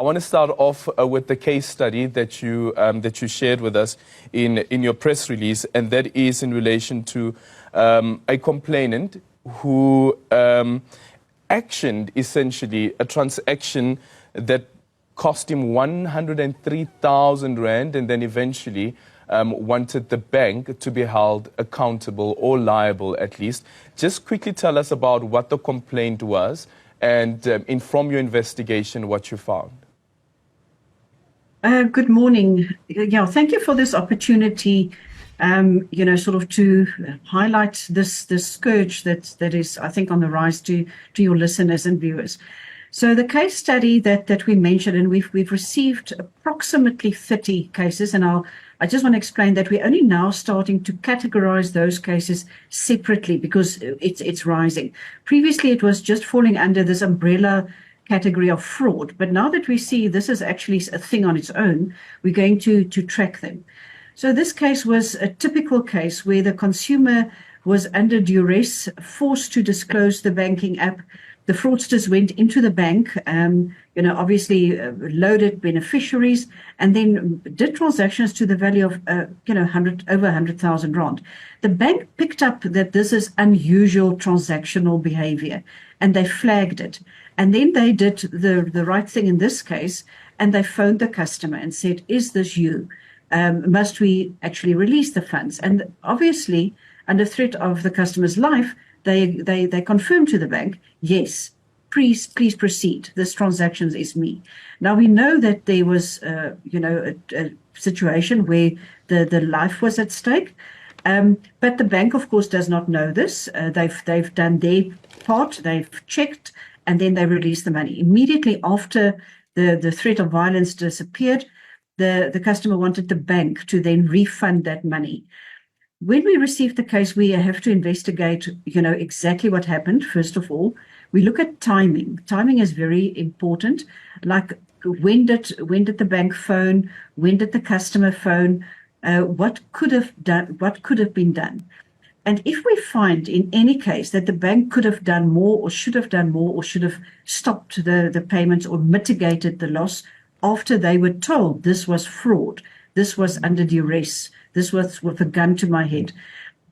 I want to start off with the case study that you shared with us in your press release, and that is in relation to a complainant who actioned essentially a transaction that cost him 103,000 rand, and then eventually wanted the bank to be held accountable or liable at least. Just quickly tell us about what the complaint was and from your investigation what you found. Good morning. Yeah, thank you for this opportunity, sort of to highlight this scourge that is, I think, on the rise to your listeners and viewers. So the case study that we mentioned, and we've received approximately 30 cases, and I just want to explain that we're only now starting to categorize those cases separately because it's rising. Previously, it was just falling under this umbrella category of fraud, but now that we see this is actually a thing on its own, we're going to track them. So this case was a typical case where the consumer was under duress, forced to disclose the banking app. The fraudsters went into the bank, obviously loaded beneficiaries, and then did transactions to the value of, over 100,000 rand. The bank picked up that this is unusual transactional behavior, and they flagged it. And then they did the right thing in this case, and they phoned the customer and said, "Is this you? Must we actually release the funds?" And obviously, under threat of the customer's life, they confirmed to the bank, "Yes, please proceed. This transaction is me." Now we know that there was, a situation where the life was at stake, but the bank, of course, does not know this. They've done their part. They've checked, and then they released the money immediately after the threat of violence disappeared. The customer wanted the bank to then refund that money. When we receive the case, we have to investigate, exactly what happened. First of all, we look at timing. Timing is very important. Like when did the bank phone? When did the customer phone? What could have been done? And if we find in any case that the bank could have done more or should have done more or should have stopped the payments or mitigated the loss after they were told this was fraud, this was under duress, this was with a gun to my head,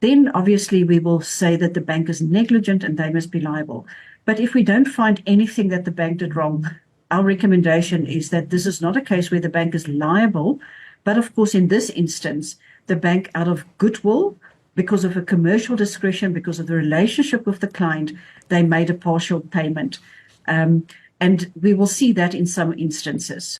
then obviously we will say that the bank is negligent and they must be liable. But if we don't find anything that the bank did wrong, our recommendation is that this is not a case where the bank is liable, but of course in this instance, the bank, out of goodwill, because of a commercial discretion, because of the relationship with the client, they made a partial payment. And we will see that in some instances.